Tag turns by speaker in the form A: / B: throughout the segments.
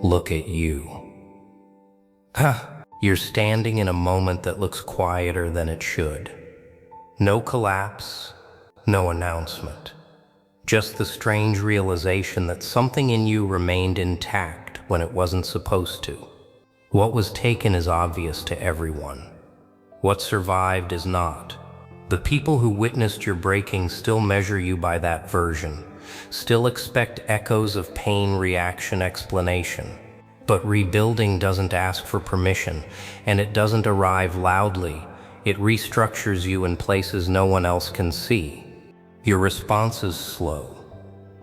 A: Look at you. You're standing in a moment that looks quieter than it should. No collapse, no announcement. Just the strange realization that something in you remained intact when it wasn't supposed to. What was taken is obvious to everyone. What survived is not. The people who witnessed your breaking still measure you by that version, still expect echoes of pain, reaction, explanation. But rebuilding doesn't ask for permission, and it doesn't arrive loudly. It restructures you in places no one else can see. Your response is slow.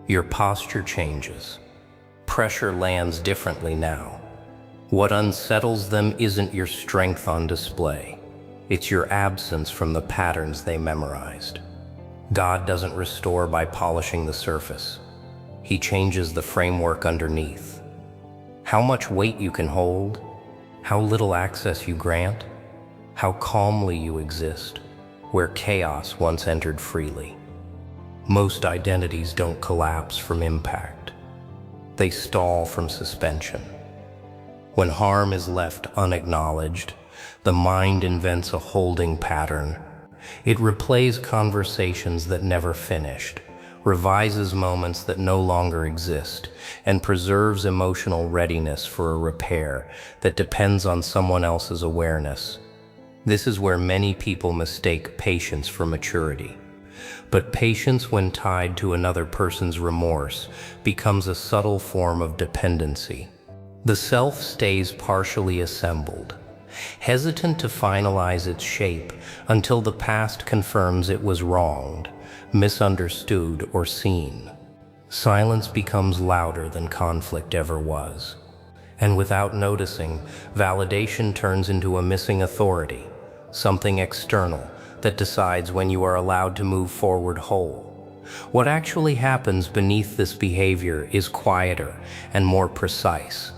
A: Your posture changes. Pressure lands differently now. What unsettles them isn't your strength on display. It's your absence from the patterns they memorized. God doesn't restore by polishing the surface. He changes the framework underneath. How much weight you can hold, how little access you grant, how calmly you exist, where chaos once entered freely. Most identities don't collapse from impact. They stall from suspension. When harm is left unacknowledged, the mind invents a holding pattern. It replays conversations that never finished, revises moments that no longer exist, and preserves emotional readiness for a repair that depends on someone else's awareness. This is where many people mistake patience for maturity. But patience, when tied to another person's remorse, becomes a subtle form of dependency. The self stays partially assembled, hesitant to finalize its shape until the past confirms it was wronged, misunderstood, or seen. Silence becomes louder than conflict ever was. And without noticing, validation turns into a missing authority, something external that decides when you are allowed to move forward whole. What actually happens beneath this behavior is quieter and more precise.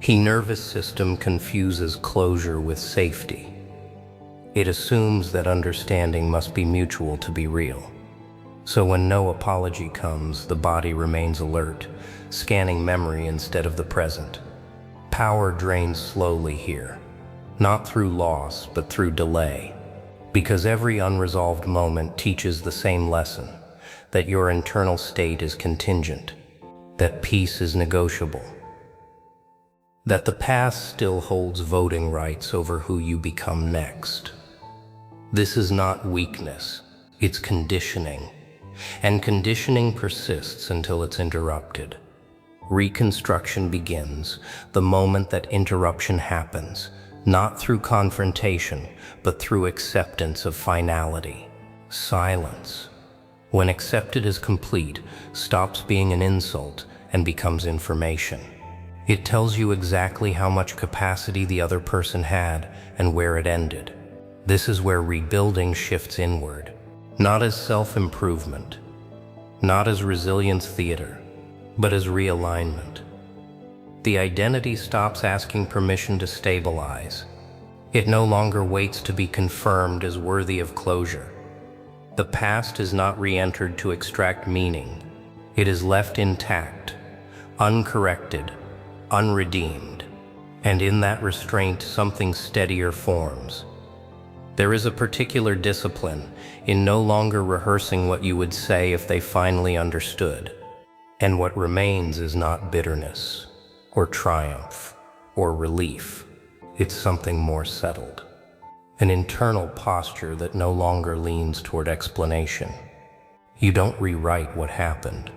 A: The nervous system confuses closure with safety. It assumes that understanding must be mutual to be real. So when no apology comes, the body remains alert, scanning memory instead of the present. Power drains slowly here, not through loss, but through delay. Because every unresolved moment teaches the same lesson, that your internal state is contingent, that peace is negotiable, that the past still holds voting rights over who you become next. This is not weakness, it's conditioning, and conditioning persists until it's interrupted. Reconstruction begins the moment that interruption happens, not through confrontation, but through acceptance of finality. Silence, when accepted as complete, stops being an insult and becomes information. It tells you exactly how much capacity the other person had and where it ended. This is where rebuilding shifts inward, not as self-improvement, not as resilience theater, but as realignment. The identity stops asking permission to stabilize. It no longer waits to be confirmed as worthy of closure. The past is not re-entered to extract meaning. It is left intact, uncorrected, unredeemed. And in that restraint, something steadier forms. There is a particular discipline in no longer rehearsing what you would say if they finally understood. And what remains is not bitterness, or triumph, or relief. It's something more settled. An internal posture that no longer leans toward explanation. You don't rewrite what happened.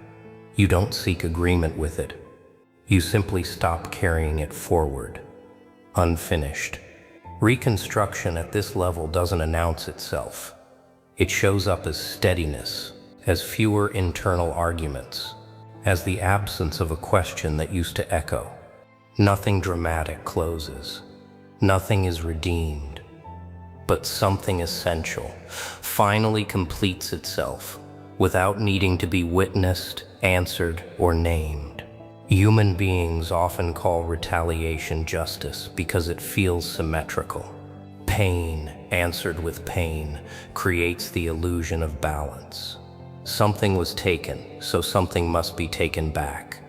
A: You don't seek agreement with it. You simply stop carrying it forward, unfinished. Reconstruction at this level doesn't announce itself. It shows up as steadiness, as fewer internal arguments, as the absence of a question that used to echo. Nothing dramatic closes. Nothing is redeemed. But something essential finally completes itself without needing to be witnessed, answered, or named. Human beings often call retaliation justice because it feels symmetrical. Pain, answered with pain, creates the illusion of balance. Something was taken, so something must be taken back.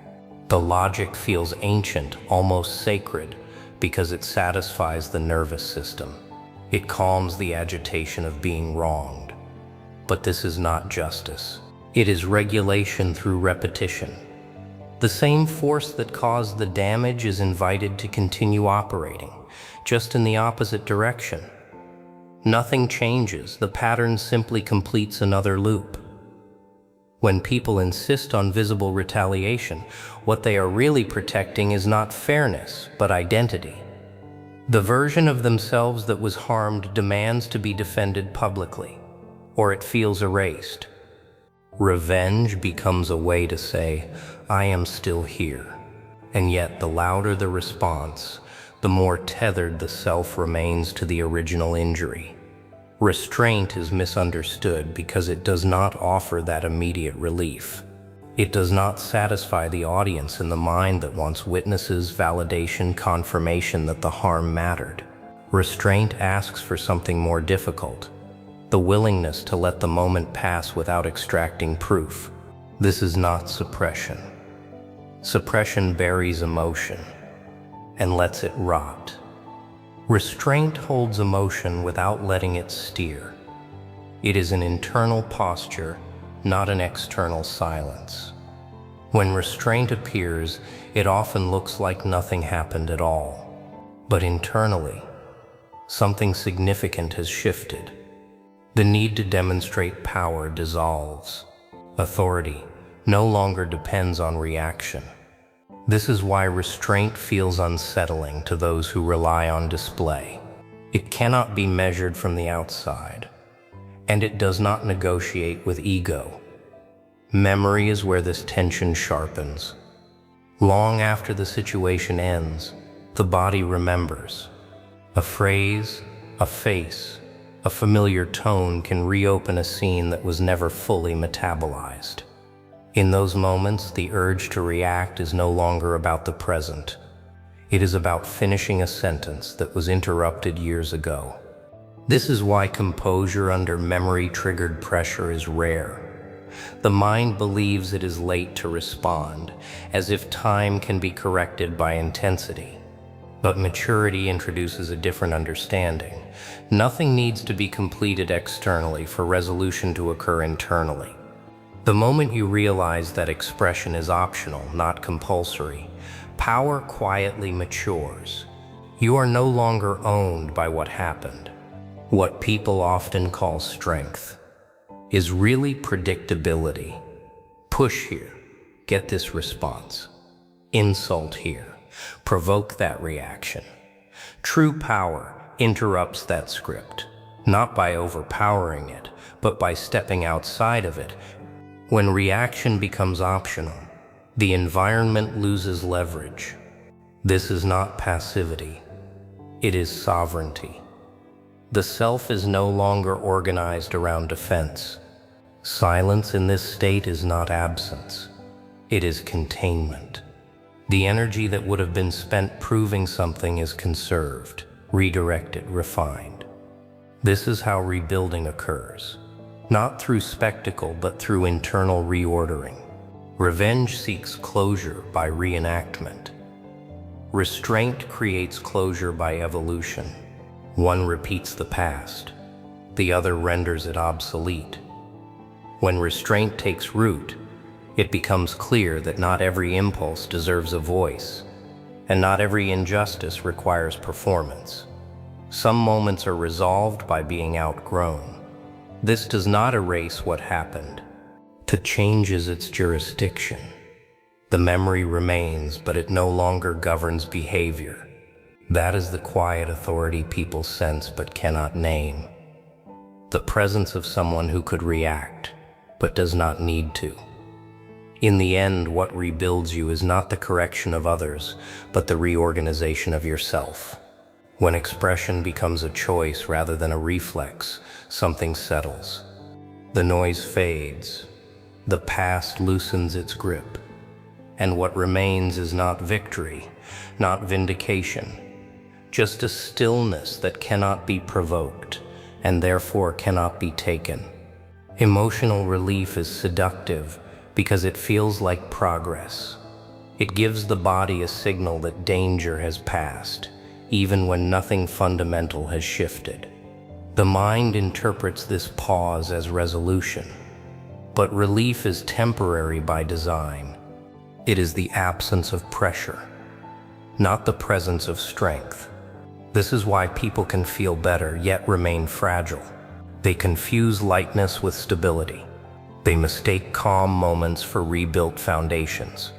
A: The logic feels ancient, almost sacred, because it satisfies the nervous system. It calms the agitation of being wronged. But this is not justice. It is regulation through repetition. The same force that caused the damage is invited to continue operating, just in the opposite direction. Nothing changes, the pattern simply completes another loop. When people insist on visible retaliation, what they are really protecting is not fairness, but identity. The version of themselves that was harmed demands to be defended publicly, or it feels erased. Revenge becomes a way to say, I am still here. And yet, the louder the response, the more tethered the self remains to the original injury. Restraint is misunderstood because it does not offer that immediate relief. It does not satisfy the audience in the mind that wants witnesses, validation, confirmation that the harm mattered. Restraint asks for something more difficult, the willingness to let the moment pass without extracting proof. This is not suppression. Suppression buries emotion and lets it rot. Restraint holds emotion without letting it steer. It is an internal posture, not an external silence. When restraint appears, it often looks like nothing happened at all. But internally, something significant has shifted. The need to demonstrate power dissolves. Authority no longer depends on reaction. This is why restraint feels unsettling to those who rely on display. It cannot be measured from the outside, and it does not negotiate with ego. Memory is where this tension sharpens. Long after the situation ends, the body remembers. A phrase, a face, a familiar tone can reopen a scene that was never fully metabolized. In those moments, the urge to react is no longer about the present. It is about finishing a sentence that was interrupted years ago. This is why composure under memory-triggered pressure is rare. The mind believes it is late to respond, as if time can be corrected by intensity. But maturity introduces a different understanding. Nothing needs to be completed externally for resolution to occur internally. The moment you realize that expression is optional, not compulsory, power quietly matures. You are no longer owned by what happened. What people often call strength is really predictability. Push here, get this response. Insult here, provoke that reaction. True power interrupts that script, not by overpowering it, but by stepping outside of it. When reaction becomes optional, the environment loses leverage. This is not passivity. It is sovereignty. The self is no longer organized around defense. Silence in this state is not absence. It is containment. The energy that would have been spent proving something is conserved, redirected, refined. This is how rebuilding occurs. Not through spectacle, but through internal reordering. Revenge seeks closure by reenactment. Restraint creates closure by evolution. One repeats the past, the other renders it obsolete. When restraint takes root, it becomes clear that not every impulse deserves a voice, and not every injustice requires performance. Some moments are resolved by being outgrown. This does not erase what happened. It changes its jurisdiction. The memory remains, but it no longer governs behavior. That is the quiet authority people sense but cannot name. The presence of someone who could react, but does not need to. In the end, what rebuilds you is not the correction of others, but the reorganization of yourself. When expression becomes a choice rather than a reflex, something settles. The noise fades. The past loosens its grip. And what remains is not victory, not vindication, just a stillness that cannot be provoked and therefore cannot be taken. Emotional relief is seductive because it feels like progress. It gives the body a signal that danger has passed, even when nothing fundamental has shifted. The mind interprets this pause as resolution, but relief is temporary by design. It is the absence of pressure, not the presence of strength. This is why people can feel better yet remain fragile. They confuse lightness with stability. They mistake calm moments for rebuilt foundations.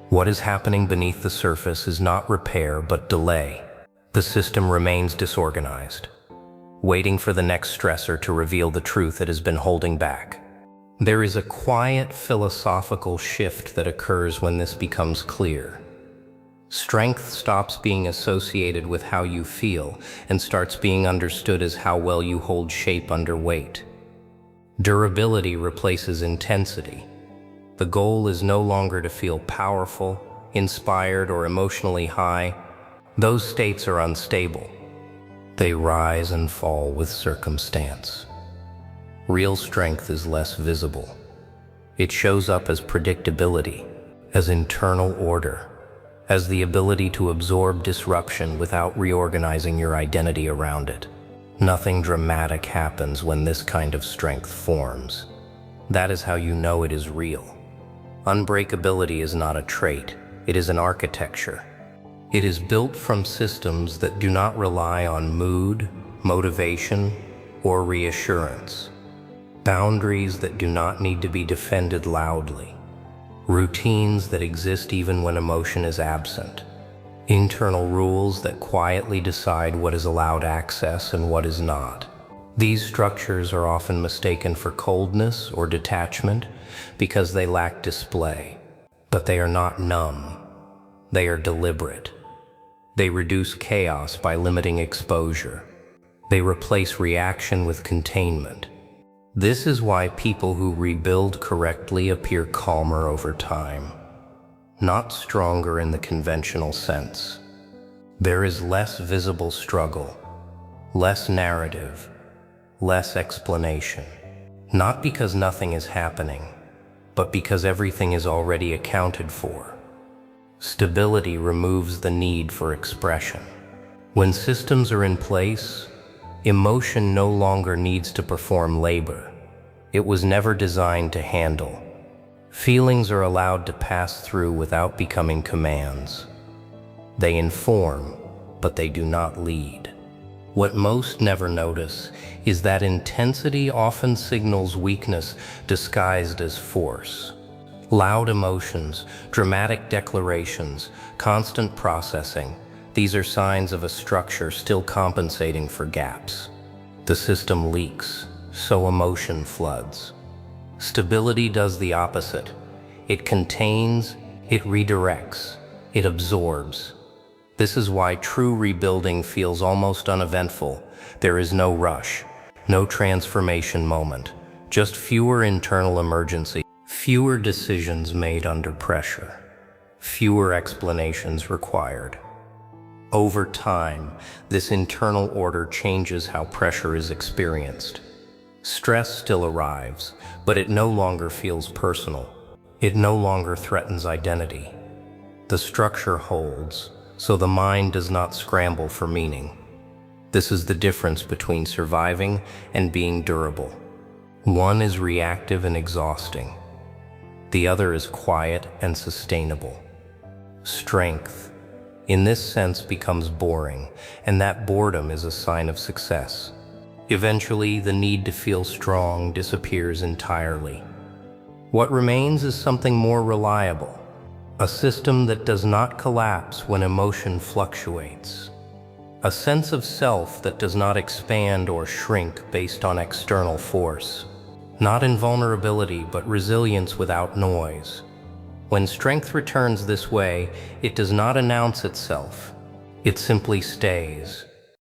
A: What is happening beneath the surface is not repair but delay. The system remains disorganized, waiting for the next stressor to reveal the truth it has been holding back. There is a quiet philosophical shift that occurs when this becomes clear. Strength stops being associated with how you feel and starts being understood as how well you hold shape under weight. Durability replaces intensity. The goal is no longer to feel powerful, inspired, or emotionally high. Those states are unstable. They rise and fall with circumstance. Real strength is less visible. It shows up as predictability, as internal order, as the ability to absorb disruption without reorganizing your identity around it. Nothing dramatic happens when this kind of strength forms. That is how you know it is real. Unbreakability is not a trait, it is an architecture. It is built from systems that do not rely on mood, motivation, or reassurance. Boundaries that do not need to be defended loudly. Routines that exist even when emotion is absent. Internal rules that quietly decide what is allowed access and what is not. These structures are often mistaken for coldness or detachment because they lack display. But they are not numb. They are deliberate. They reduce chaos by limiting exposure. They replace reaction with containment. This is why people who rebuild correctly appear calmer over time, not stronger in the conventional sense. There is less visible struggle, less narrative, less explanation. Not because nothing is happening, but because everything is already accounted for. Stability removes the need for expression. When systems are in place, emotion no longer needs to perform labor. It was never designed to handle. Feelings are allowed to pass through without becoming commands. They inform, but they do not lead. What most never notice is that intensity often signals weakness disguised as force. Loud emotions, dramatic declarations, constant processing, these are signs of a structure still compensating for gaps. The system leaks, so emotion floods. Stability does the opposite. It contains, it redirects, it absorbs. This is why true rebuilding feels almost uneventful. There is no rush, no transformation moment, just fewer internal emergencies, fewer decisions made under pressure, fewer explanations required. Over time, this internal order changes how pressure is experienced. Stress still arrives, but it no longer feels personal. It no longer threatens identity. The structure holds, so the mind does not scramble for meaning. This is the difference between surviving and being durable. One is reactive and exhausting. The other is quiet and sustainable. Strength, in this sense, becomes boring, and that boredom is a sign of success. Eventually, the need to feel strong disappears entirely. What remains is something more reliable, a system that does not collapse when emotion fluctuates, a sense of self that does not expand or shrink based on external force, not invulnerability but resilience without noise. When strength returns this way, it does not announce itself. It simply stays.